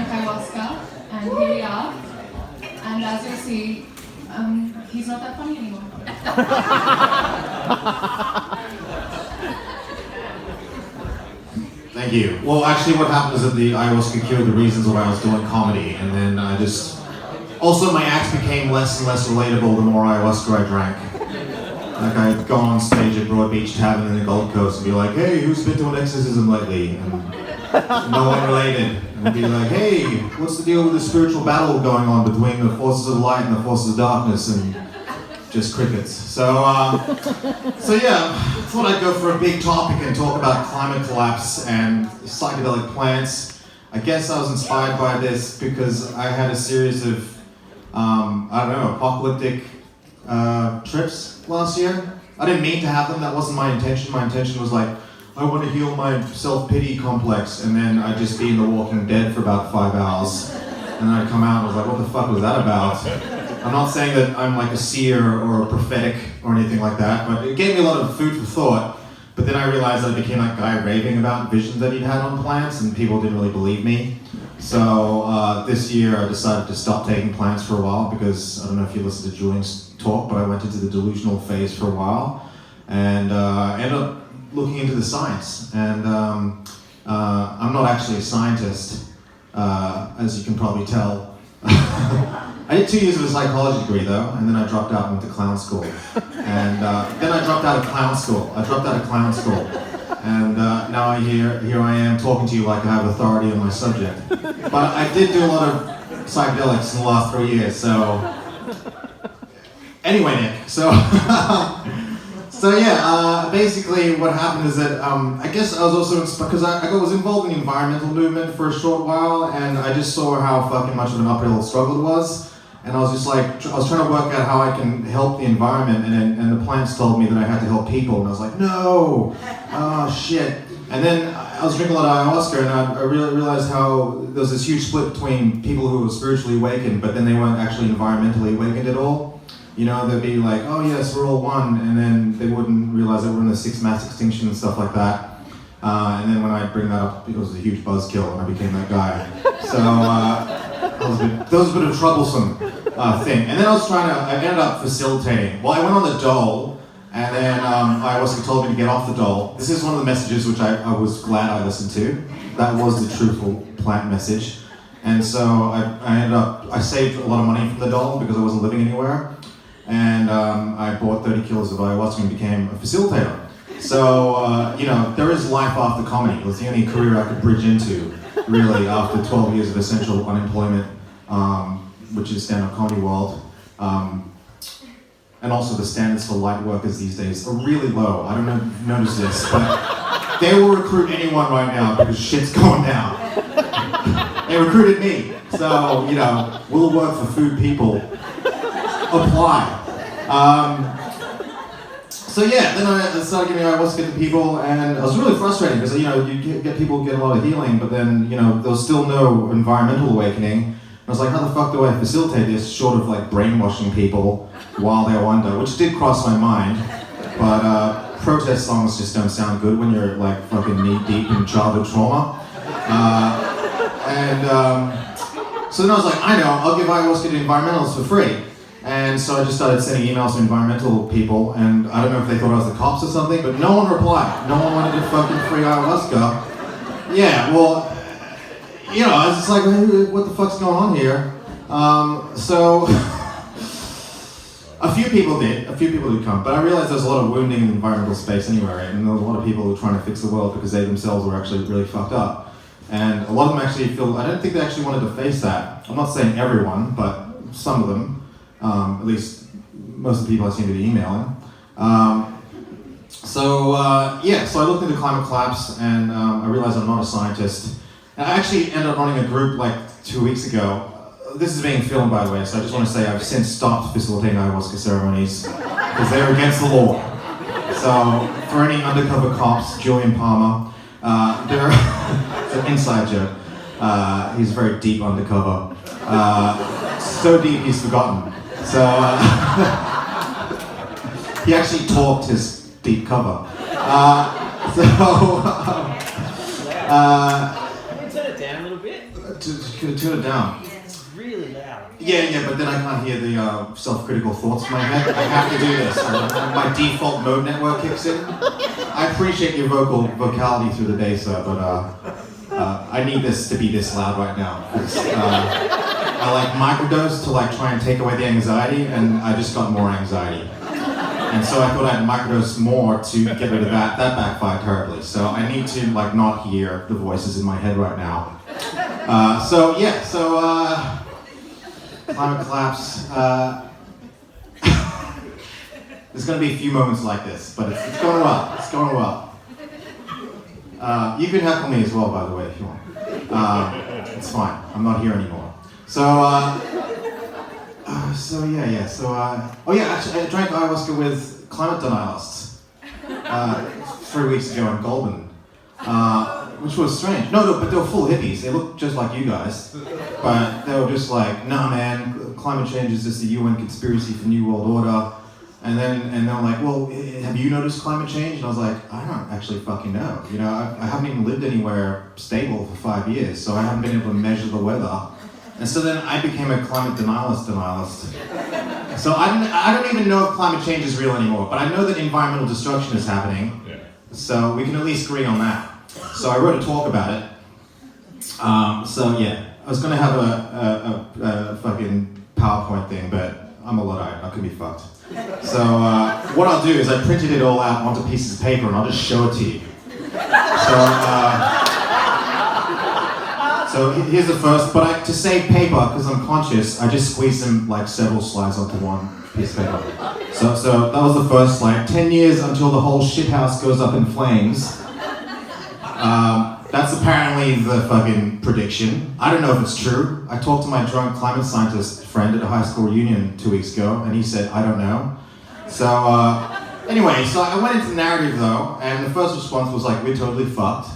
drank ayahuasca, and here we are. And as you'll see, he's not that funny anymore. Thank you. Well, actually what happened is that the ayahuasca cured the reasons why I was doing comedy, and then I just... Also, my acts became less and less relatable the more ayahuasca I drank. Like, I'd go on stage at Broad Beach Tavern in the Gold Coast and be like, hey, who's been to an exorcism lately? And no one related. And I'd be like, hey, what's the deal with the spiritual battle going on between the forces of light and the forces of darkness? And just crickets. So yeah, I thought I'd go for a big topic and talk about climate collapse and psychedelic plants. I guess I was inspired by this because I had a series of, apocalyptic trips last year. I didn't mean to have them, that wasn't my intention. My intention was like, I want to heal my self-pity complex, and then I'd just be in The Walking Dead for about 5 hours. And then I'd come out and I was like, what the fuck was that about? I'm not saying that I'm like a seer or a prophetic or anything like that, but it gave me a lot of food for thought. But then I realized that I became that guy raving about visions that he'd had on plants, and people didn't really believe me. So this year I decided to stop taking plants for a while because, I don't know if you listened to Julian's talk, but I went into the delusional phase for a while and ended up looking into the science. And I'm not actually a scientist, as you can probably tell. I did 2 years of a psychology degree though, and then I dropped out and went to clown school. And then I dropped out of clown school. And now here I am talking to you like I have authority on my subject. But I did do a lot of psychedelics in the last 3 years, so... Anyway, Nick, so yeah, basically what happened is that I guess I was also because I was involved in the environmental movement for a short while, and I just saw how fucking much of an uphill struggle it was, and I was just like, I was trying to work out how I can help the environment, and the plants told me that I had to help people, and I was like, no, oh shit. And then I was drinking a lot of ayahuasca, and I realized how there was this huge split between people who were spiritually awakened, but then they weren't actually environmentally awakened at all. You know, they'd be like, oh yes, we're all one, and then they wouldn't realize that we're in the sixth mass extinction and stuff like that. And then when I bring that up, it was a huge buzzkill, and I became that guy. So that was a bit of a troublesome thing. And then I ended up facilitating. Well, I went on the dole, and then ayahuasca told me to get off the dole. This is one of the messages which I was glad I listened to. That was the truthful plant message. And so I saved a lot of money from the dole because I wasn't living anywhere. And I bought 30 kilos of ayahuasca and became a facilitator. So, there is life after comedy. It was the only career I could bridge into, really, after 12 years of essential unemployment, which is stand-up comedy world. And also the standards for light workers these days are really low. I don't know if you've noticed this, but they will recruit anyone right now because shit's going down. They recruited me. So, we'll work for food people. Apply. So yeah, then I started giving ayahuasca to people, and I was really frustrated because you get people get a lot of healing, but then there was still no environmental awakening. And I was like, how the fuck do I facilitate this short of like brainwashing people while they're under, which did cross my mind, but protest songs just don't sound good when you're like fucking knee deep in childhood trauma. So then I was like, I know, I'll give ayahuasca to environmentalists for free. And so I just started sending emails to environmental people, and I don't know if they thought I was the cops or something, but no one replied. No one wanted to fucking free ayahuasca. Yeah, well, I was just like, what the fuck's going on here? So a few people did come, but I realized there's a lot of wounding in the environmental space anyway, right? And there was a lot of people who were trying to fix the world because they themselves were actually really fucked up. And a lot of them actually I don't think they actually wanted to face that. I'm not saying everyone, but some of them. At least most of the people I seem to be emailing. So I looked into climate collapse, and I realized I'm not a scientist. And I actually ended up running a group like 2 weeks ago. This is being filmed, by the way, so I just want to say I've since stopped facilitating ayahuasca ceremonies because they're against the law. So for any undercover cops, Julian Palmer, it's an inside joke. He's very deep undercover. So deep he's forgotten. So he actually talked his deep cover. Can you turn it down a little bit? turn it down. It's really loud. Yeah, but then I can't hear the self-critical thoughts in my head. I have to do this. My default mode network kicks in. I appreciate your vocality through the day, sir, but I need this to be this loud right now. I like microdose to like try and take away the anxiety, and I just got more anxiety. And so I thought I'd microdose more to get rid of that. That backfired terribly. So I need to like not hear the voices in my head right now. Climate collapse. There's going to be a few moments like this, but it's going well. It's going well. You can heckle me as well, by the way, if you want. It's fine. I'm not here anymore. Actually, I drank ayahuasca with climate denialists 3 weeks ago in Goulburn, which was strange. No, but they were full hippies. They looked just like you guys, but they were just like, nah, man, climate change is just the UN conspiracy for New World Order. And they were like, well, have you noticed climate change? And I was like, I don't actually fucking know. You know, I haven't even lived anywhere stable for 5 years, so I haven't been able to measure the weather. And so then I became a climate denialist. So I don't even know if climate change is real anymore, but I know that environmental destruction is happening. Yeah. So we can at least agree on that. So I wrote a talk about it. I was gonna have a fucking PowerPoint thing, but I'm a Luddite, I could be fucked. So what I'll do is I printed it all out onto pieces of paper and I'll just show it to you. So here's the first, but to save paper, because I'm conscious, I just squeezed them like several slides onto one piece of paper. So that was the first slide. 10 years until the whole shithouse goes up in flames. That's apparently the fucking prediction. I don't know if it's true. I talked to my drunk climate scientist friend at a high school reunion 2 weeks ago, and he said, I don't know. So anyway, so I went into the narrative though, and the first response was like, we're totally fucked.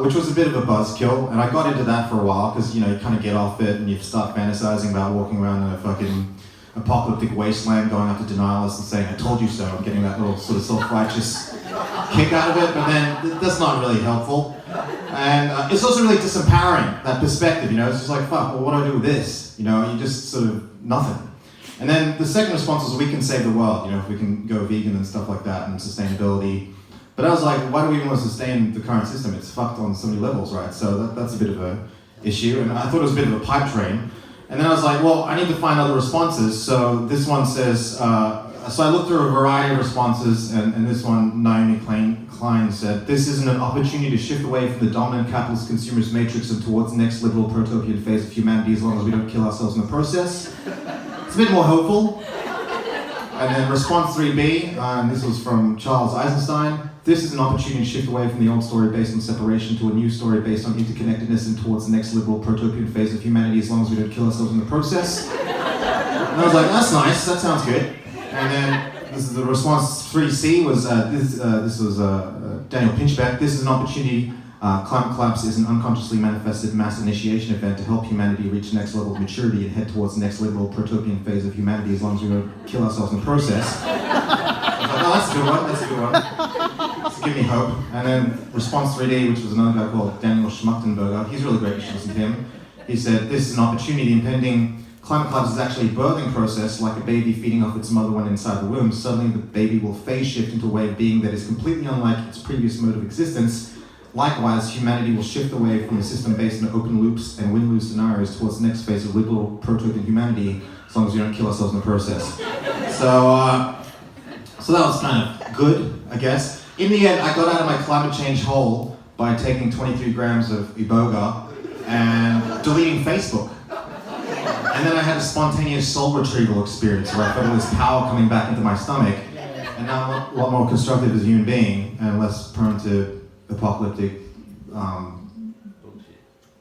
Which was a bit of a buzzkill, and I got into that for a while because you kind of get off it and you start fantasizing about walking around in a fucking apocalyptic wasteland, going up to denialists and saying, I told you so, and getting that little sort of self-righteous kick out of it, but then that's not really helpful. And it's also really disempowering, that perspective, it's just like, fuck, well, what do I do with this? You just sort of nothing. And then the second response was, we can save the world, if we can go vegan and stuff like that, and sustainability. But I was like, why do we even want to sustain the current system? It's fucked on so many levels, right? So that's a bit of an issue, and I thought it was a bit of a pipe dream. And then I was like, well, I need to find other responses. So this one says, so I looked through a variety of responses, and this one, Naomi Klein said, this isn't an opportunity to shift away from the dominant capitalist consumerist matrix and towards the next liberal protopian phase of humanity as long as we don't kill ourselves in the process. It's a bit more hopeful. And then response 3B, and this was from Charles Eisenstein. This is an opportunity to shift away from the old story based on separation to a new story based on interconnectedness and towards the next liberal protopian phase of humanity as long as we don't kill ourselves in the process. And I was like, that's nice, that sounds good. And then this is the response 3C was, this was Daniel Pinchbeck. This is an opportunity, climate collapse is an unconsciously manifested mass initiation event to help humanity reach the next level of maturity and head towards the next liberal protopian phase of humanity as long as we don't kill ourselves in the process. I was like, oh, that's a good one. So give me hope. And then response 3D, which was another guy called Daniel Schmachtenberger. He's really great, you should listen to him. He said, this is an opportunity. Impending climate collapse is actually a birthing process, like a baby feeding off its mother when inside the womb. Suddenly the baby will phase shift into a way of being that is completely unlike its previous mode of existence. Likewise, humanity will shift away from a system based on open loops and win-lose scenarios towards the next phase of liberal protopian humanity, as long as we don't kill ourselves in the process. So that was kind of good, I guess. In the end, I got out of my climate change hole by taking 23 grams of iboga and deleting Facebook. And then I had a spontaneous soul retrieval experience where I felt this power coming back into my stomach, and now I'm a lot more constructive as a human being and less prone to apocalyptic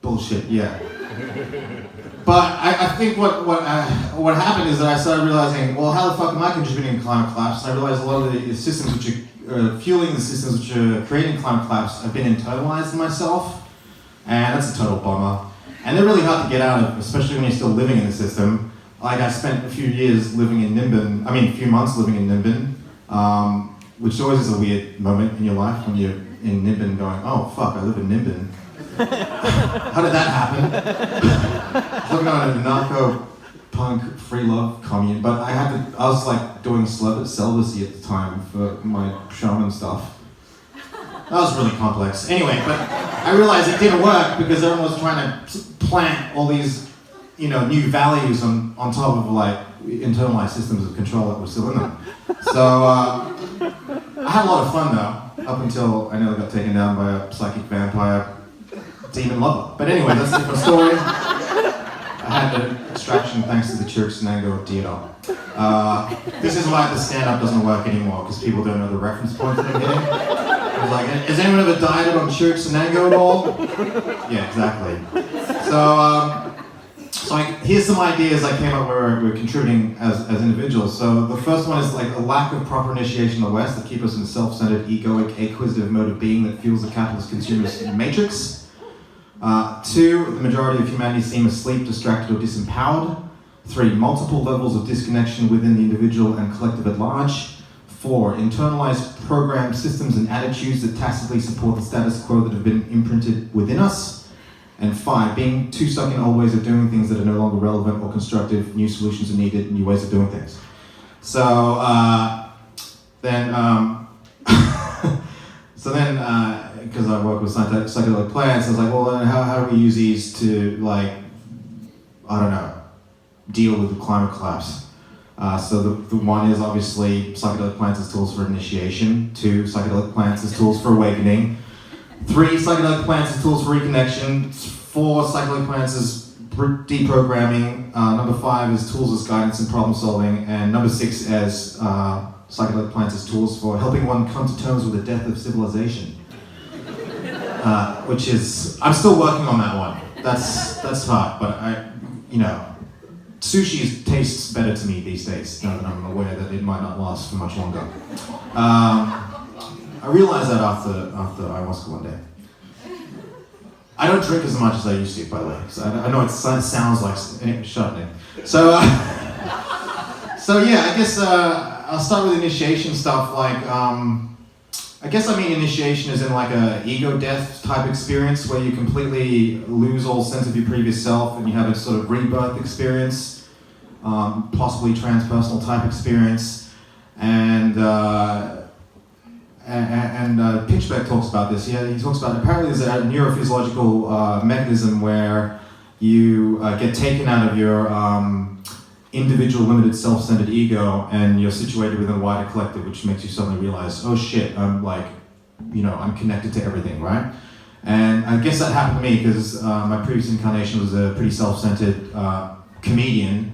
bullshit. Yeah. But I think what happened is that I started realizing, well, how the fuck am I contributing to climate collapse? And I realized a lot of the systems which are fueling the systems which are creating climate collapse have been internalized in myself, and that's a total bummer. And they're really hard to get out of, especially when you're still living in the system. Like I spent a few months living in Nibin, which always is a weird moment in your life when you're in Nibin going, oh fuck, I live in Nibin. How did that happen? I was looking on a narco-punk free love commune, but I was like doing celibacy at the time for my shaman stuff. That was really complex. Anyway, but I realized it didn't work because everyone was trying to plant all these, new values on top of like internalized systems of control that were still in them. So I had a lot of fun though, up until I nearly got taken down by a psychic vampire demon lover. But anyway, that's a different story. I had an extraction thanks to the Church-Sanango of Deana. This is why the stand-up doesn't work anymore, because people don't know the reference point that I'm getting. I was like, has anyone ever dieted on Church-Sanango at all? Yeah, exactly. So here's some ideas I came up where we're contributing as individuals. So the first one is like a lack of proper initiation in the West that keep us in a self-centered, egoic, acquisitive mode of being that fuels the capitalist consumerist matrix. 2, the majority of humanity seem asleep, distracted, or disempowered. 3, multiple levels of disconnection within the individual and collective at large. 4, internalized programmed systems and attitudes that tacitly support the status quo that have been imprinted within us. And 5, being too stuck in old ways of doing things that are no longer relevant or constructive. New solutions are needed, new ways of doing things. So because I work with psychedelic plants, I was like, well, how do we use these to, like, I don't know, deal with the climate collapse? So the one is obviously psychedelic plants as tools for initiation. 2, psychedelic plants as tools for awakening. 3, psychedelic plants as tools for reconnection. 4, psychedelic plants as deprogramming. Number 5 is tools as guidance and problem solving. And number 6 as psychedelic plants as tools for helping one come to terms with the death of civilization. Which is, I'm still working on that one. That's hard, but sushi tastes better to me these days, now that I'm aware that it might not last for much longer. I realized that after ayahuasca one day. I don't drink as much as I used to, by the way. So I know it sounds like, anyway, shut up, Nick. So yeah, I guess I'll start with initiation stuff. Like, initiation is in like a ego death type experience where you completely lose all sense of your previous self and you have a sort of rebirth experience, possibly transpersonal type experience, and Pinchbeck talks about this. Yeah, he talks about apparently there's a neurophysiological mechanism where you get taken out of your individual, limited, self-centered ego, and you're situated within a wider collective, which makes you suddenly realize, oh shit, I'm connected to everything, right? And I guess that happened to me because my previous incarnation was a pretty self-centered comedian,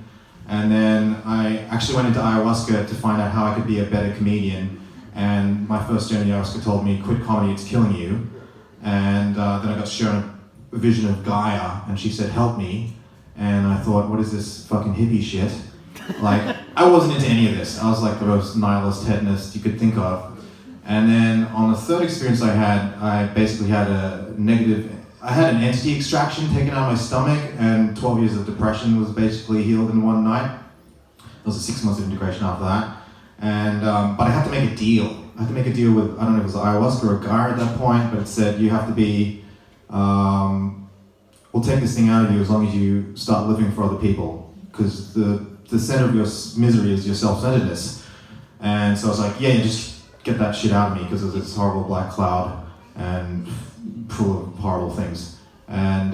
and then I actually went into ayahuasca to find out how I could be a better comedian, and my first journey ayahuasca told me, quit comedy, it's killing you. And then I got shown a vision of Gaia, and she said, help me. And I thought, what is this fucking hippie shit? Like, I wasn't into any of this. I was like the most nihilist, hedonist you could think of. And then on the third experience I basically had I had an entity extraction taken out of my stomach, and 12 years of depression was basically healed in one night. There was a 6 months of integration after that. And, but I had to make a deal. I had to make a deal with, I don't know if it was ayahuasca or a Gaia at that point, but it said you have to be, we'll take this thing out of you as long as you start living for other people, because the center of your misery is your self-centeredness. And so I was like, yeah, just get that shit out of me, because there's this horrible black cloud and full of horrible things. And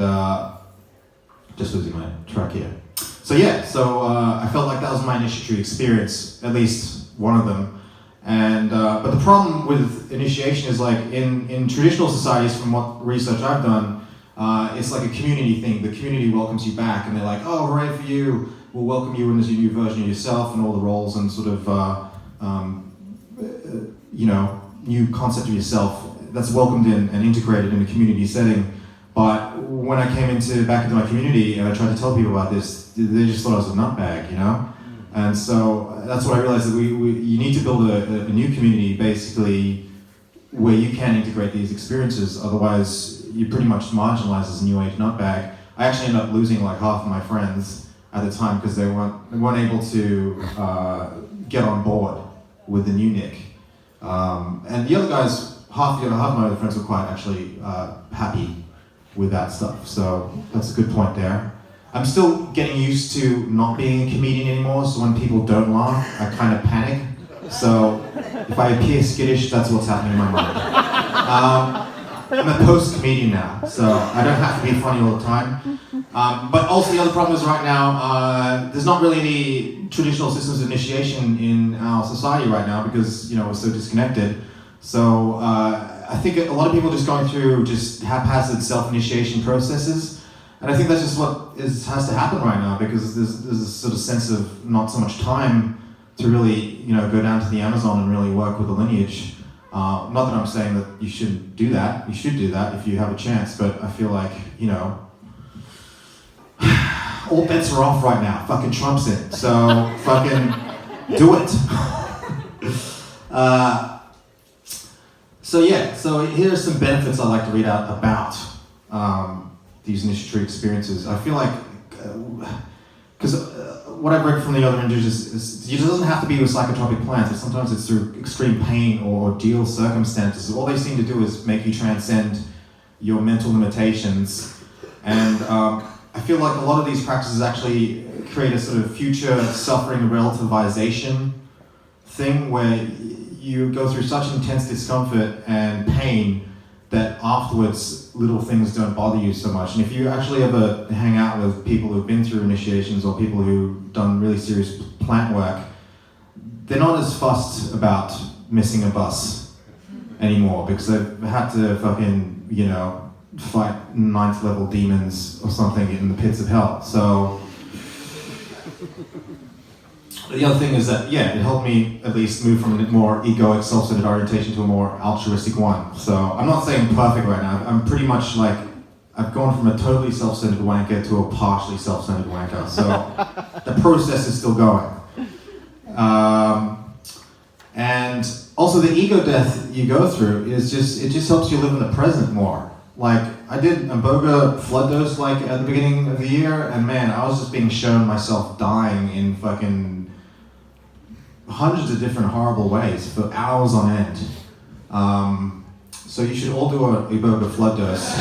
just losing my track here. So yeah, I felt like that was my initiatory experience, at least one of them. And but the problem with initiation is, like, in traditional societies, from what research I've done, it's like a community thing. The community welcomes you back, and they're like, oh, hooray for you, we'll welcome you in as your new version of yourself, and all the roles and sort of, new concept of yourself that's welcomed in and integrated in a community setting. But when I came back into my community and I tried to tell people about this, they just thought I was a nutbag, you know? And so that's what I realized, that you need to build a new community, basically, where you can integrate these experiences. Otherwise, you're pretty much marginalized as a new age nutbag. I actually ended up losing like half of my friends at the time because they weren't able to get on board with the new Nick. And the other guys, half of my other friends were quite actually happy with that stuff. So that's a good point there. I'm still getting used to not being a comedian anymore, so when people don't laugh, I kind of panic. So if I appear skittish, that's what's happening in my mind. I'm a post-comedian now, so I don't have to be funny all the time. But also the other problem is right now, there's not really any traditional systems of initiation in our society right now because, we're so disconnected. So I think a lot of people are just going through just haphazard self-initiation processes. And I think that's just what has to happen right now because there's a sort of sense of not so much time to really, go down to the Amazon and really work with the lineage. Not that I'm saying that you shouldn't do that. You should do that if you have a chance. But I feel like, all bets are off right now. Fucking Trump's in. So fucking do it. So here's some benefits I'd like to read out about these initiatory experiences. I feel like, because what I've read from the other indigenous is it doesn't have to be with psychotropic plants, but sometimes it's through extreme pain or ordeal circumstances. All they seem to do is make you transcend your mental limitations. And I feel like a lot of these practices actually create a sort of future suffering relativization thing where you go through such intense discomfort and pain that afterwards little things don't bother you so much. And if you actually ever hang out with people who've been through initiations or people who've done really serious plant work, they're not as fussed about missing a bus anymore because they've had to fucking, fight 9th level demons or something in the pits of hell. So the other thing is that, it helped me at least move from a more egoic, self-centered orientation to a more altruistic one. So I'm not saying I'm perfect right now. I'm pretty much like, I've gone from a totally self-centered wanker to a partially self-centered wanker. So the process is still going. And also the ego death you go through is it just helps you live in the present more. Like, I did a Boga flood dose at the beginning of the year, and man, I was just being shown myself dying in fucking hundreds of different horrible ways for hours on end. So you should all do a Boga flood dose.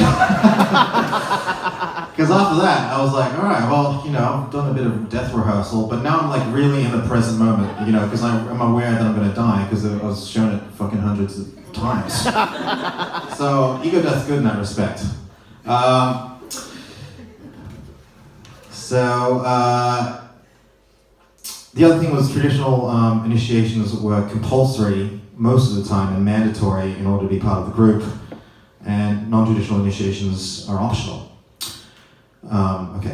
Because after that, I was like, all right, well, I've done a bit of death rehearsal, but now I'm really in the present moment, because I'm aware that I'm going to die because I was shown it fucking hundreds of times. So ego death's good in that respect. The other thing was traditional initiations were compulsory most of the time and mandatory in order to be part of the group, and non-traditional initiations are optional.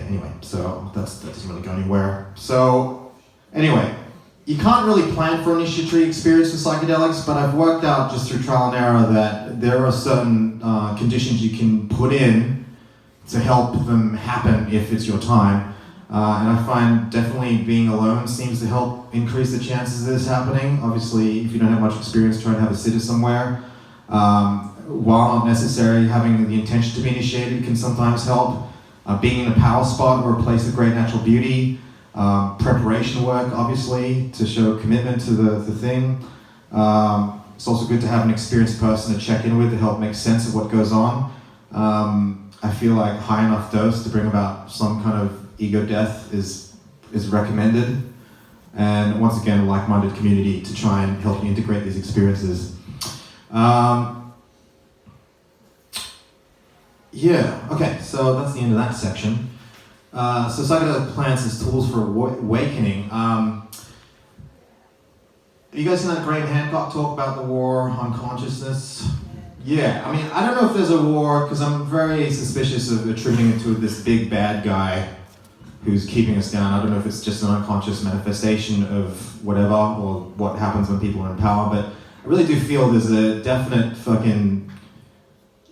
Anyway, so that doesn't really go anywhere. So anyway, you can't really plan for initiatory experience with psychedelics, but I've worked out just through trial and error that there are certain conditions you can put in to help them happen if it's your time. And I find definitely being alone seems to help increase the chances of this happening. Obviously, if you don't have much experience, try to have a sitter somewhere. While not necessary, having the intention to be initiated can sometimes help. Being in a power spot or a place of great natural beauty. Preparation work, obviously, to show commitment to the thing. It's also good to have an experienced person to check in with to help make sense of what goes on. I feel like high enough dose to bring about some kind of ego death is recommended. And once again, a like-minded community to try and help you integrate these experiences. Okay, so that's the end of that section. So psychedelic plants as tools for awakening. You guys seen that Graham Hancock talk about the war on consciousness? Yeah, I mean, I don't know if there's a war, because I'm very suspicious of attributing it to this big bad guy who's keeping us down. I don't know if it's just an unconscious manifestation of whatever, or what happens when people are in power, but I really do feel there's a definite fucking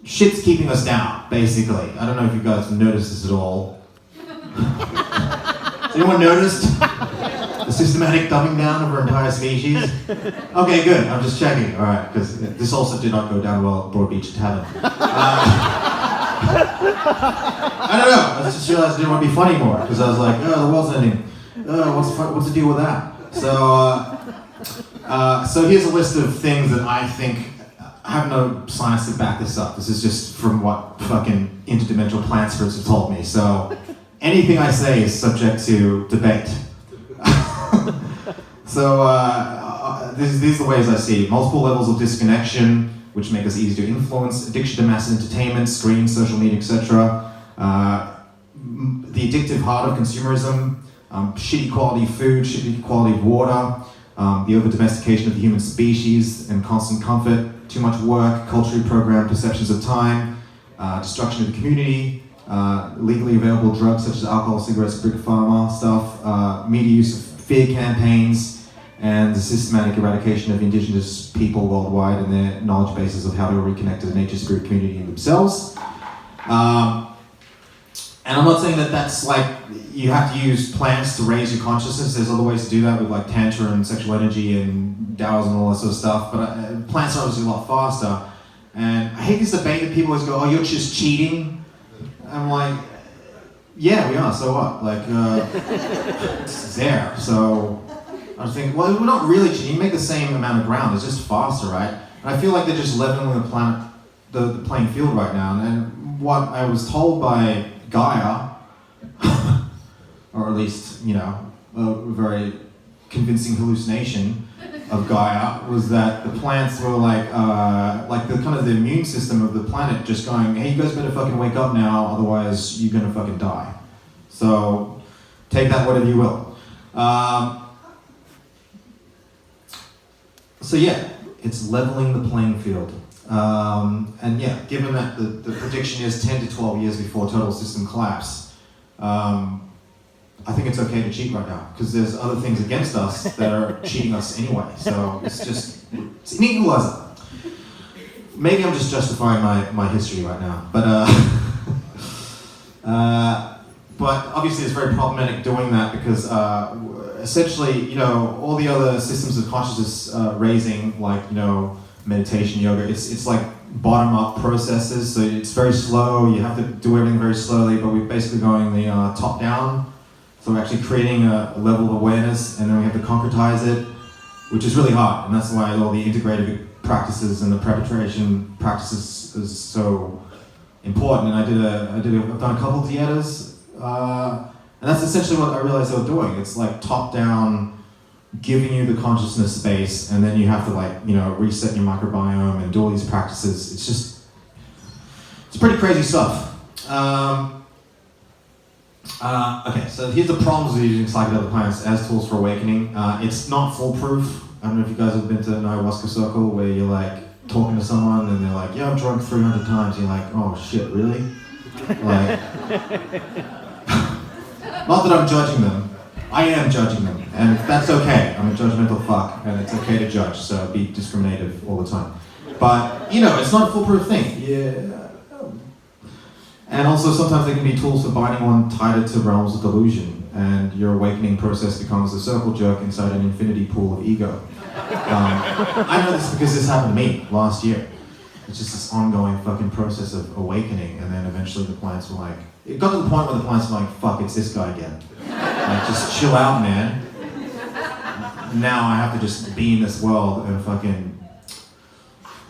shit's keeping us down, basically. I don't know if you guys have noticed this at all. Has anyone noticed the systematic dumbing down of our entire species? Okay, good. I'm just checking. All right, because this also did not go down well at Broad Beach Tavern. I don't know. I just realized I didn't want to be funny more because I was like, oh, the world's ending. What's the deal with that? So here's a list of things that I think I have no science to back this up. This is just from what fucking interdimensional plant spirits have told me. So anything I say is subject to debate. So these are the ways I see it. Multiple levels of disconnection, which make us easy to influence, addiction to mass entertainment, screens, social media, etc. The addictive heart of consumerism, shitty quality food, shitty quality of water, the over-domestication of the human species and constant comfort, too much work, culturally programmed perceptions of time, destruction of the community, legally available drugs such as alcohol, cigarettes, big pharma stuff, media use of fear campaigns, and the systematic eradication of indigenous people worldwide and their knowledge bases of how to reconnect to the nature, spirit, community, and themselves. And I'm not saying that that's like, you have to use plants to raise your consciousness. There's other ways to do that with like Tantra and sexual energy and Taoism and all that sort of stuff, but plants are obviously a lot faster. And I hate this debate that people always go, oh, you're just cheating. I'm like, yeah, we are, so what? Like, it's there, so I was thinking, well, we're not really cheating. You make the same amount of ground, it's just faster, right? And I feel like they're just leveling the planet, the playing field right now. And what I was told by Gaia, or at least, you know, a very convincing hallucination of Gaia, was that the plants were like the kind of the immune system of the planet just going, hey, you guys better fucking wake up now, otherwise you're gonna fucking die. So take that whatever you will. So yeah, it's leveling the playing field. And yeah, given that the prediction is 10 to 12 years before total system collapse, I think it's okay to cheat right now, because there's other things against us that are cheating us anyway. So it's an equalizer. Maybe I'm just justifying my history right now, but obviously it's very problematic doing that because essentially, you know, all the other systems of consciousness raising, like, you know, meditation, yoga, it's like bottom-up processes, so it's very slow. You have to do everything very slowly, but we're basically going the top-down. So we're actually creating a level of awareness, and then we have to concretize it, which is really hard, and that's why all the integrative practices and the preparation practices is so important. And I've done a couple of Deanas, and that's essentially what I realized they were doing. It's like top-down, giving you the consciousness space, and then you have to, like, you know, reset your microbiome and do all these practices. It's pretty crazy stuff. Okay, so here's the problems with using psychedelic plants as tools for awakening. It's not foolproof. I don't know if you guys have been to an ayahuasca circle where you're like talking to someone and they're like, yeah, I've drunk 300 times. And you're like, oh shit, really? Like, not that I'm judging them. I am judging them, and that's okay. I'm a judgmental fuck, and it's okay to judge, so be discriminative all the time. But, you know, it's not a foolproof thing. Yeah. And also sometimes they can be tools for binding one tighter to realms of delusion, and your awakening process becomes a circle jerk inside an infinity pool of ego. I know this because this happened to me last year. It's just this ongoing fucking process of awakening, and then eventually the plants were like, it got to the point where the plants were like, fuck, it's this guy again. Like, just chill out, man. Now I have to just be in this world and fucking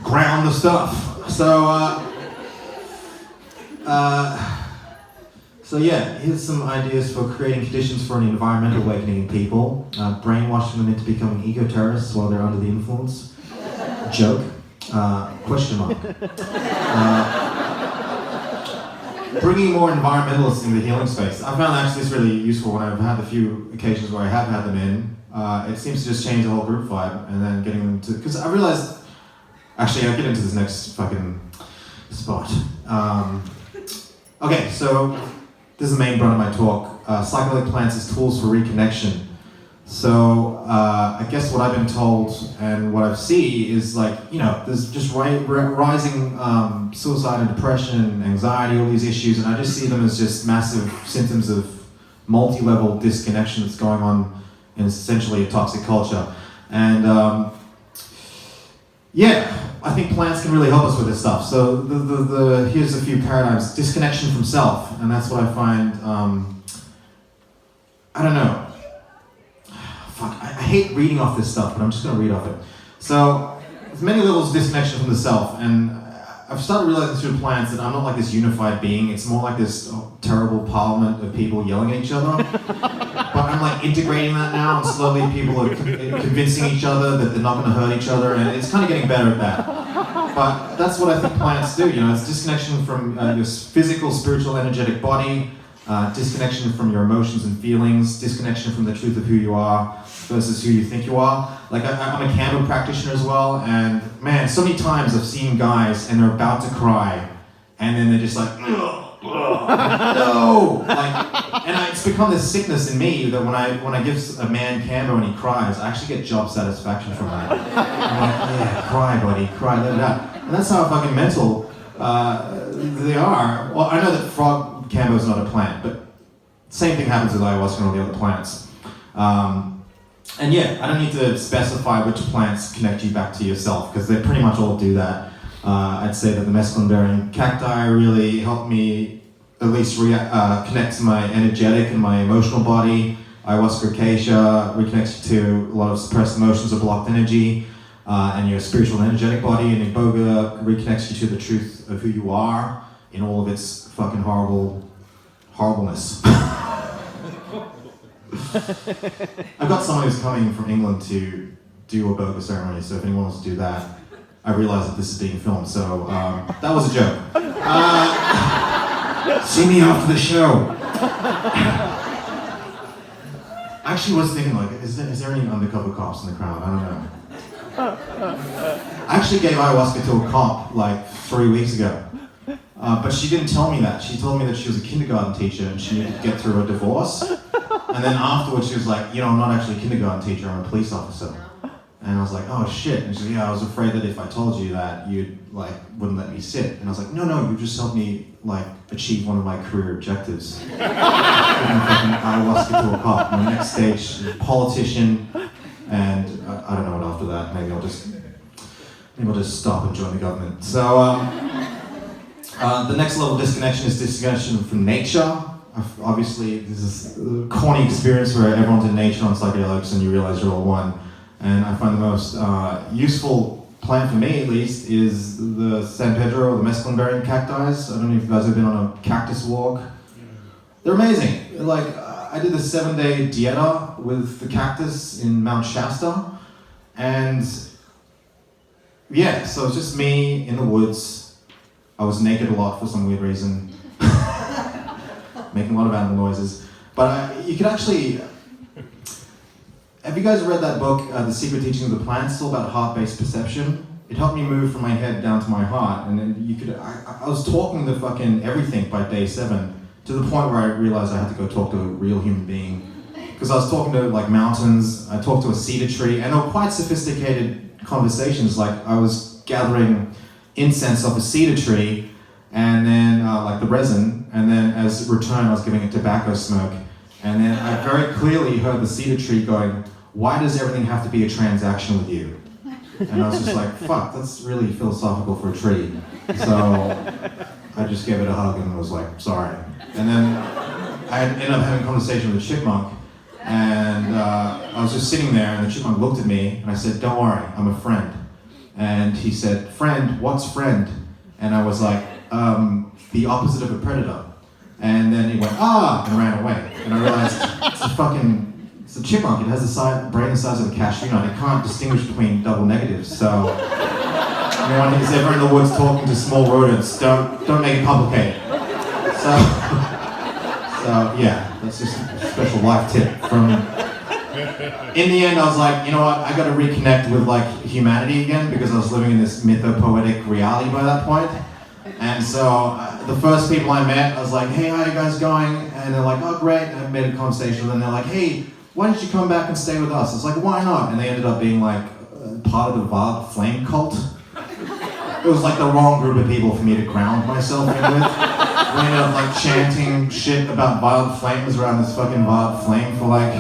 ground the stuff. So yeah, here's some ideas for creating conditions for an environmental awakening in people. Brainwashing them into becoming eco-terrorists while they're under the influence. Joke. Question mark. Bringing more environmentalists in the healing space. I found actually this really useful when I've had the few occasions where I have had them in. It seems to just change the whole group vibe, and then getting them to, because I realized, actually I'll get into this next fucking spot. Okay, so this is the main brunt of my talk. Psychedelic plants as tools for reconnection. So I guess what I've been told and what I see is, like, you know, there's just rising suicide and depression, anxiety, all these issues, and I just see them as just massive symptoms of multi-level disconnection that's going on in essentially a toxic culture. And yeah, I think plants can really help us with this stuff. So here's a few paradigms. Disconnection from self, and that's what I find, I don't know. Fuck, I hate reading off this stuff, but I'm just gonna read off it. So, there's many levels of disconnection from the self, and I've started realizing through plants that I'm not like this unified being. It's more like this terrible parliament of people yelling at each other. But I'm like integrating that now, and slowly people are convincing each other that they're not going to hurt each other, and it's kind of getting better at that. But that's what I think plants do. You know, it's disconnection from your physical, spiritual, energetic body, disconnection from your emotions and feelings, disconnection from the truth of who you are versus who you think you are. Like I'm a candle practitioner as well, and man, so many times I've seen guys and they're about to cry, and then they're just like, no, like, and it's become this sickness in me that when I give a man candle and he cries, I actually get job satisfaction from that. I'm like, yeah, cry, buddy, cry, let it out, and that's how fucking mental they are. Well, I know that frog cambo is not a plant, but same thing happens with ayahuasca and all the other plants. And yeah, I don't need to specify which plants connect you back to yourself, because they pretty much all do that. I'd say that the mescaline-bearing cacti really helped me at least connect to my energetic and my emotional body. Ayahuasca acacia reconnects you to a lot of suppressed emotions or blocked energy, and your spiritual and energetic body. And iboga reconnects you to the truth of who you are in all of its fucking horribleness. I've got someone who's coming from England to do a iboga ceremony, so if anyone wants to do that, I realise that this is being filmed, so that was a joke. See me after the show. I actually was thinking, like, is there any undercover cops in the crowd? I don't know. I actually gave ayahuasca to a cop like 3 weeks ago. But she didn't tell me that. She told me that she was a kindergarten teacher and she needed to get through a divorce. And then afterwards she was like, you know, I'm not actually a kindergarten teacher, I'm a police officer. And I was like, oh shit. And she said, yeah, I was afraid that if I told you that, you'd like, wouldn't let me sit. And I was like, no, you just helped me like achieve one of my career objectives. Giving fucking ayahuasca to a cop. My next stage, politician, and I don't know what after that. Maybe I'll just stop and join the government. So, the next level of disconnection is disconnection from nature. Obviously, this is a corny experience where everyone's in nature on psychedelics and you realize you're all one. And I find the most useful plant for me, at least, is the San Pedro or the mescaline-bearing cacti. I don't know if you guys have been on a cactus walk. They're amazing. Like, I did the 7-day Deana with the cactus in Mount Shasta. And yeah, so it's just me in the woods. I was naked a lot for some weird reason. Making a lot of animal noises. But you could actually... Have you guys read that book, The Secret Teaching of the Plants? It's all about heart-based perception. It helped me move from my head down to my heart. And then you could... I was talking to fucking everything by day 7, to the point where I realized I had to go talk to a real human being. Because I was talking to like mountains, I talked to a cedar tree, and they were quite sophisticated conversations. Like I was gathering incense off a cedar tree, and then like the resin, and then as return I was giving it tobacco smoke. And then I very clearly heard the cedar tree going, why does everything have to be a transaction with you? And I was just like, fuck, that's really philosophical for a tree. So I just gave it a hug and was like, sorry. And then I ended up having a conversation with a chipmunk, and I was just sitting there and the chipmunk looked at me and I said, don't worry, I'm a friend. And he said, friend, what's friend? And I was like, the opposite of a predator. And then he went, ah, and ran away. And I realized it's a chipmunk. It has the brain the size of a cashew nut. It can't distinguish between double negatives. So anyone who's ever in the woods talking to small rodents, don't make it complicated. So yeah, that's just a special life tip from... In the end, I was like, you know what, I gotta reconnect with like humanity again, because I was living in this mythopoetic reality by that point. And so the first people I met, I was like, hey, how are you guys going? And they're like, oh, great. And I made a conversation with them. They're like, hey, why don't you come back and stay with us? It's like, why not? And they ended up being like part of the Vard flame cult. It was like the wrong group of people for me to ground myself in with. We ended up like chanting shit about Vard flames around this fucking Vard flame for like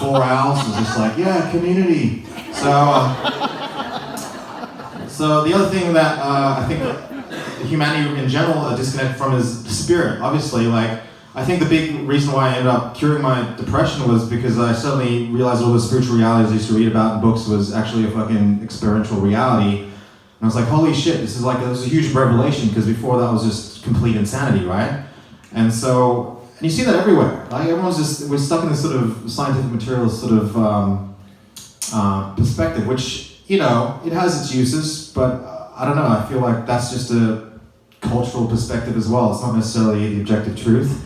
4 hours. It was just like, yeah, community. So the other thing that I think humanity in general are disconnected from is spirit. Obviously, like I think the big reason why I ended up curing my depression was because I suddenly realized all the spiritual realities I used to read about in books was actually a fucking experiential reality. And I was like, holy shit, this was a huge revelation, because before that was just complete insanity, right? And so, and you see that everywhere. Like we're stuck in this sort of scientific materialist sort of perspective, which, it has its uses, but I don't know, I feel like that's just a cultural perspective as well. It's not necessarily the objective truth.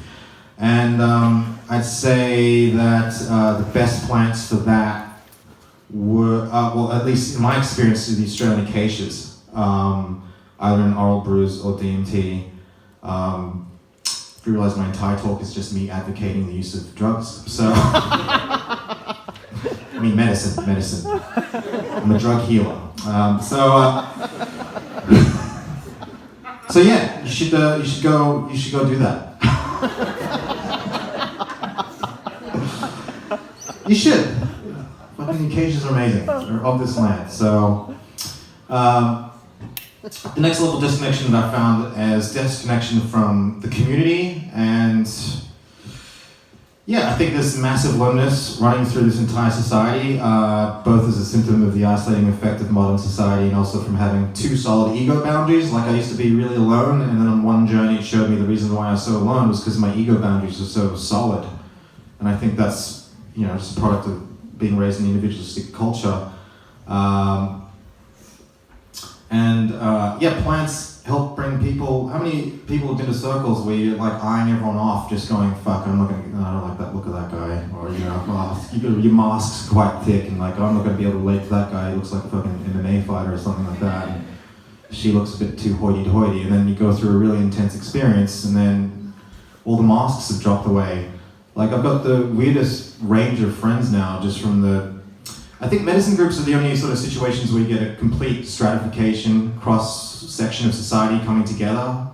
And I'd say that the best plants for that were, well, at least in my experience, the Australian acacias, either in oral brews or DMT. You realize my entire talk is just me advocating the use of drugs. So, I mean medicine. I'm a drug healer. So yeah, you should go do that. You should. Fucking acacias are amazing. They're of this land. So, the next level of disconnection that I found is disconnection from the community, and yeah, I think there's massive loneliness running through this entire society, both as a symptom of the isolating effect of modern society and also from having too solid ego boundaries. Like I used to be really alone, and then on one journey it showed me the reason why I was so alone was because my ego boundaries were so solid. And I think that's, just a product of being raised in an individualistic culture. Plants help bring people. How many people have been to circles where you're like eyeing everyone off, just going, fuck, I don't like that look of that guy, or your mask's quite thick, and like, I'm not going to be able to relate to that guy, he looks like a fucking MMA fighter or something like that, and she looks a bit too hoity-toity, and then you go through a really intense experience, and then all the masks have dropped away. Like, I've got the weirdest range of friends now, just from I think medicine groups are the only sort of situations where you get a complete stratification, cross-section of society coming together.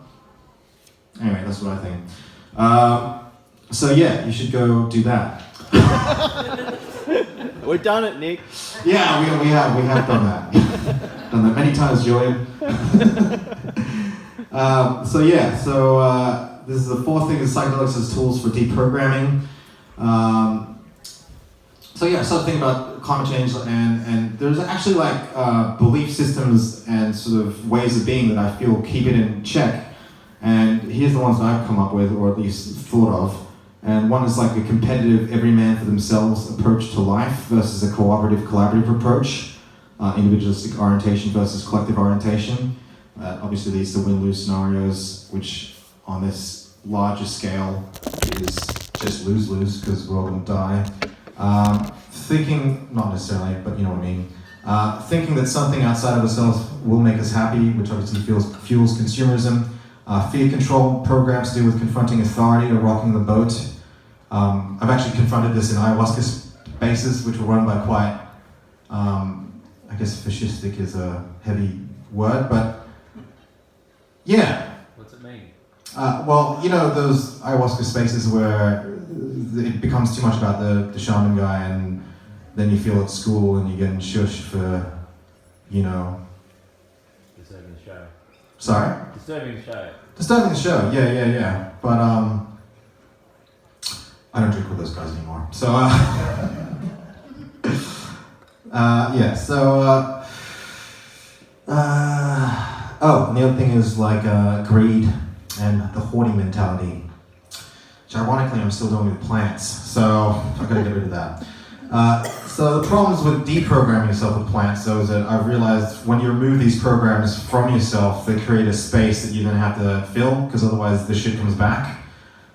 Anyway, that's what I think. So yeah, you should go do that. We've done it, Nick. Yeah, we have done that. Done that many times, Julian. This is the fourth thing, is psychedelics as tools for deprogramming. I started thinking about climate change, and there's actually belief systems and sort of ways of being that I feel keep it in check. And here's the ones that I've come up with, or at least thought of. And one is like a competitive, every man for themselves approach to life versus a cooperative, collaborative approach. Individualistic orientation versus collective orientation. Obviously leads to win-lose scenarios, which on this larger scale is just lose-lose, because we're all going to die. Thinking, not necessarily, but you know what I mean. Thinking that something outside of ourselves will make us happy, which obviously fuels consumerism. Fear control programs to do with confronting authority or rocking the boat. I've actually confronted this in ayahuasca spaces, which were run by quite, I guess fascistic is a heavy word, but yeah. What's it mean? Those ayahuasca spaces where it becomes too much about the shaman guy, and then you feel at school and you're getting shushed for, Disturbing the show. Sorry? Disturbing the show. Disturbing the show, yeah. But I don't drink with those guys anymore. So, and the other thing is greed and the hoarding mentality, which ironically I'm still doing with plants, so I've got to get rid of that. So the problems with deprogramming yourself with plants, though, is that I've realized when you remove these programs from yourself, they create a space that you then have to fill, because otherwise the shit comes back.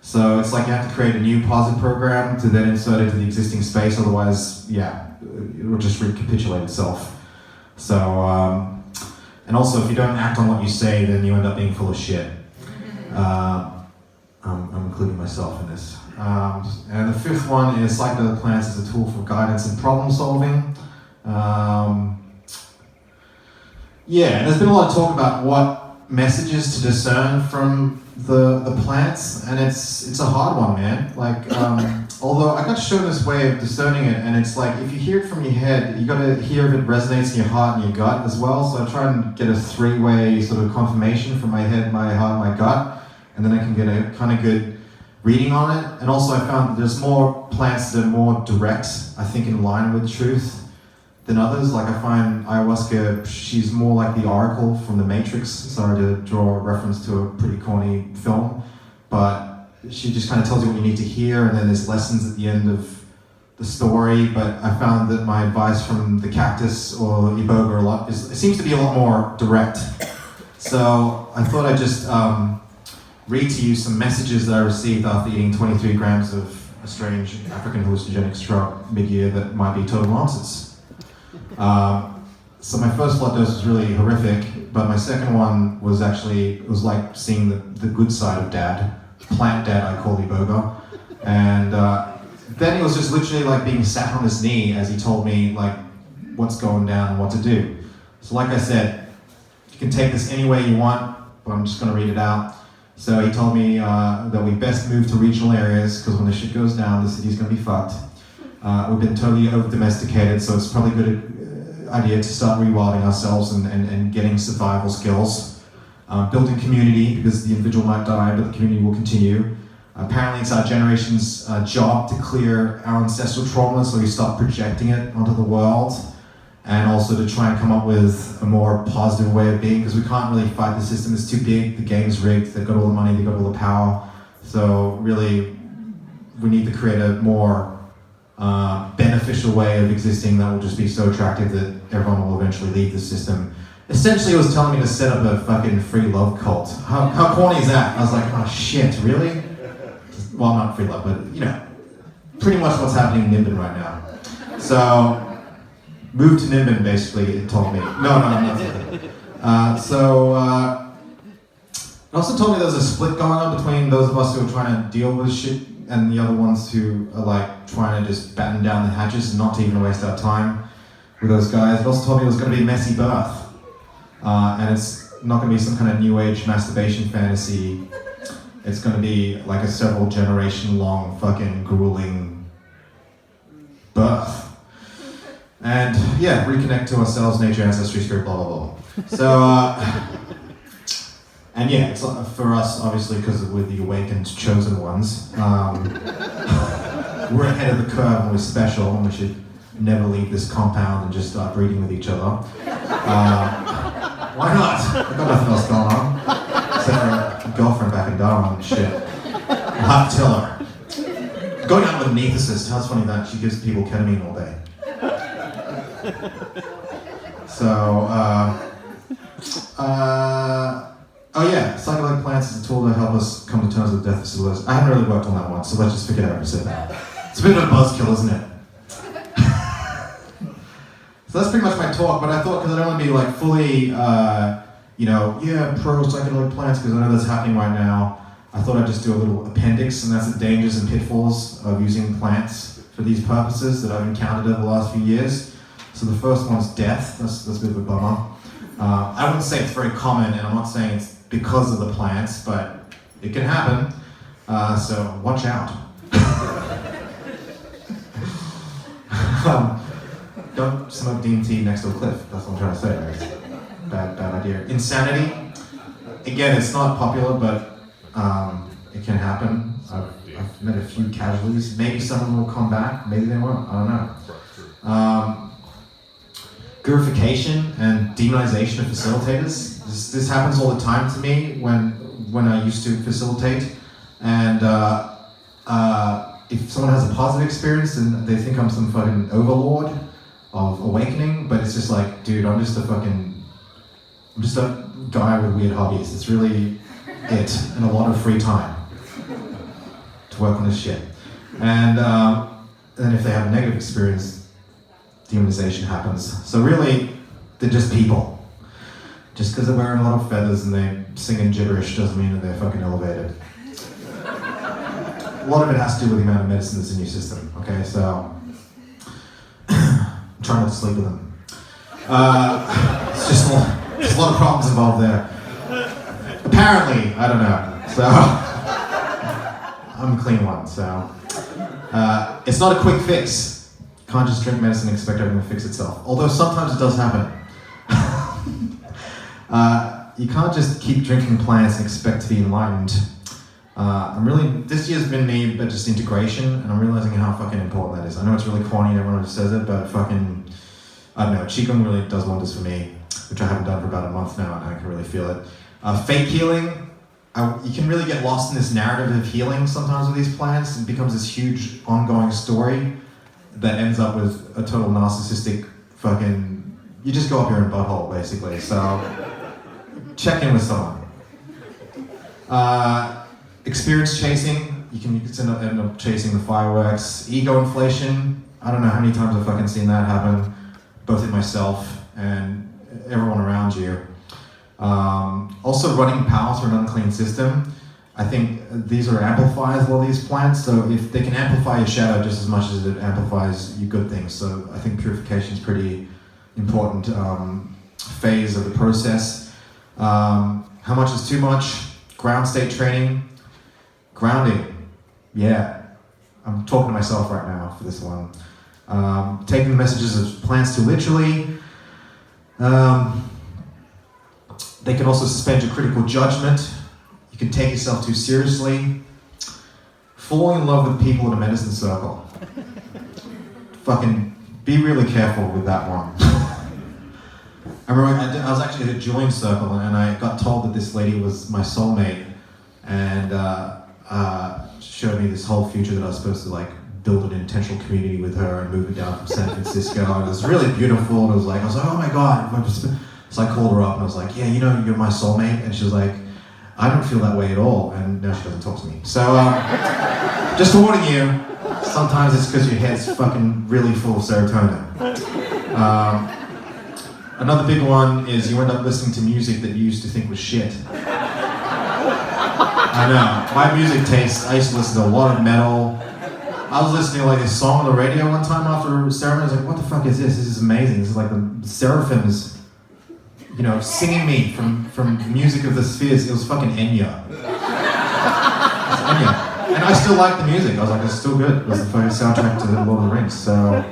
So it's like you have to create a new positive program to then insert into the existing space, otherwise, it'll just recapitulate itself. So, and also if you don't act on what you say, then you end up being full of shit. I'm including myself in this. And the fifth one is Psychedelic Plants as a tool for guidance and problem solving. And there's been a lot of talk about what messages to discern from the plants, and it's a hard one, man. Although I got shown this way of discerning it, and it's like if you hear it from your head, you got to hear if it resonates in your heart and your gut as well. So I try and get a three-way sort of confirmation from my head, my heart, my gut, and then I can get a kind of good reading on it. And also I found that there's more plants that are more direct, I think in line with truth than others. Like I find ayahuasca, she's more like the Oracle from The Matrix. Sorry to draw a reference to a pretty corny film, but she just kind of tells you what you need to hear, and then there's lessons at the end of the story. But I found that my advice from the cactus or iboga it seems to be a lot more direct. So I thought I'd just read to you some messages that I received after eating 23 grams of a strange African hallucinogenic shrub mid-year that might be total nonsense. So my first blood dose was really horrific, but my second one was actually, it was like seeing the good side of dad, plant dad I call iboga. And then he was just literally like being sat on his knee as he told me like what's going down and what to do. So like I said, you can take this any way you want, but I'm just gonna read it out. So he told me that we best move to regional areas because when the shit goes down, the city's gonna be fucked. We've been totally over-domesticated, so it's probably a good idea to start rewilding ourselves and getting survival skills. Building community, because the individual might die, but the community will continue. Apparently it's our generation's job to clear our ancestral trauma, so we stop projecting it onto the world. And also to try and come up with a more positive way of being, because we can't really fight the system. It's too big, the game's rigged, they've got all the money, they've got all the power. So really, we need to create a more beneficial way of existing that will just be so attractive that everyone will eventually leave the system. Essentially, it was telling me to set up a fucking free love cult. How corny is that? I was like, oh shit, really? Well, not free love, but you know, pretty much what's happening in Nibin right now. So, move to Nibin, basically, it told me. No, I'm not saying that. It also told me there's a split going on between those of us who are trying to deal with shit and the other ones who are like trying to just batten down the hatches and not to even waste our time with those guys. It also told me it was going to be a messy birth. And it's not going to be some kind of new age masturbation fantasy. It's going to be like a several generation long fucking grueling birth. And yeah, reconnect to ourselves, nature, ancestry, spirit, blah, blah, blah. So, and yeah, it's for us, obviously, because we're the awakened chosen ones. We're ahead of the curve and we're special, and we should never leave this compound and just start breeding with each other. Why not? I've got nothing else going on, except for a girlfriend back in Darwin and shit. I'll have to tell her. Going out with an ethicist, how's funny that she gives people ketamine all day. So, oh yeah, Psychedelic Plants is a tool to help us come to terms with death of civilization. I haven't really worked on that one, so let's just forget every said that. It's a bit of a buzzkill, isn't it? So that's pretty much my talk, but I thought, because I don't want to be like fully, pro psychedelic plants, because I know that's happening right now, I thought I'd just do a little appendix, and that's the dangers and pitfalls of using plants for these purposes that I've encountered over the last few years. So the first one's death. That's a bit of a bummer. I wouldn't say it's very common, and I'm not saying it's because of the plants, but it can happen. So watch out. Don't smoke DMT next to a cliff. That's what I'm trying to say. It's bad idea. Insanity. Again, it's not popular, but it can happen. I've met a few casualties. Maybe some of them will come back. Maybe they won't. I don't know. Purification and demonization of facilitators. This happens all the time to me when I used to facilitate. And if someone has a positive experience, then they think I'm some fucking overlord of awakening, but it's just like, dude, I'm just a guy with weird hobbies. It's really it, and a lot of free time to work on this shit. And then if they have a negative experience, demonization happens. So really, they're just people. Just because they're wearing a lot of feathers and they're singing gibberish doesn't mean that they're fucking elevated. A lot of it has to do with the amount of medicine that's in your system, okay? So, I'm trying not to sleep with them. It's just there's a lot of problems involved there. Apparently, I don't know. So, I'm a clean one, so. It's not a quick fix. You can't just drink medicine and expect everything to fix itself. Although sometimes it does happen. You can't just keep drinking plants and expect to be enlightened. This year's been me, but just integration, and I'm realizing how fucking important that is. I know it's really corny and everyone just says it, but fucking, I don't know, Qigong really does wonders for me, which I haven't done for about a month now, and I can really feel it. Fake healing, you can really get lost in this narrative of healing sometimes with these plants. It becomes this huge ongoing story that ends up with a total narcissistic fucking, you just go up your own butthole basically, so check in with someone. Experience chasing, you can end up chasing the fireworks. Ego inflation, I don't know how many times I've fucking seen that happen, both in myself and everyone around you. Also running power through an unclean system. I think these are amplifiers, a lot of these plants, so if they can amplify your shadow just as much as it amplifies your good things. So I think purification is pretty important phase of the process. How much is too much? Ground state training. Grounding, yeah. I'm talking to myself right now for this one. Taking the messages of plants too literally. They can also suspend your critical judgment. You can take yourself too seriously. Falling in love with people in a medicine circle. Fucking be really careful with that one. I remember I was actually at a join circle and I got told that this lady was my soulmate and showed me this whole future that I was supposed to like build an intentional community with her and move it down from San Francisco. And it was really beautiful. And I was like, oh my God. So I called her up and I was like, yeah, you know, you're my soulmate. And she was like, I don't feel that way at all. And now she doesn't talk to me. So just warning you, sometimes it's because your head's fucking really full of serotonin. Another big one is you end up listening to music that you used to think was shit. I know, my music taste, I used to listen to a lot of metal. I was listening to like this song on the radio one time after a ceremony. I was like, what the fuck is this? This is amazing. This is like the seraphims, you know, singing me from the music of the spheres. It was fucking Enya. It's Enya. And I still like the music. I was like, it's still good. It was the fucking soundtrack to the Lord of the Rings. So,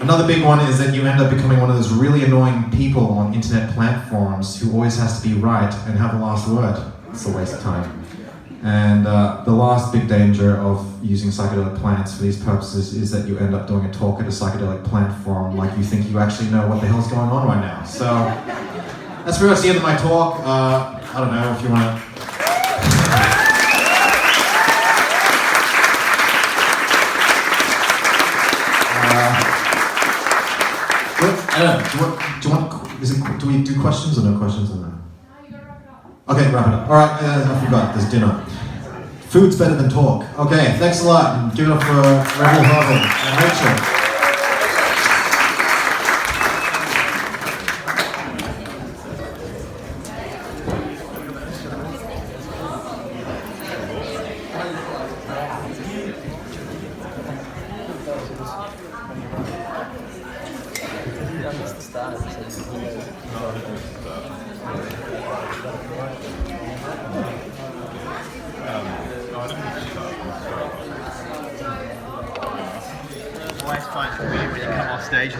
another big one is that you end up becoming one of those really annoying people on internet platforms who always has to be right and have the last word. It's a waste of time. And the last big danger of using psychedelic plants for these purposes is that you end up doing a talk at a psychedelic plant forum like you think you actually know what the hell's going on right now. So that's pretty much the end of my talk. I don't know if you want to... do we do questions or no questions or no? Okay, wrap it up. Alright, I forgot, there's dinner. Food's better than talk. Okay, thanks a lot. And give it up for Rebel Herbal and Rachel. Always fun for me when you come off stage.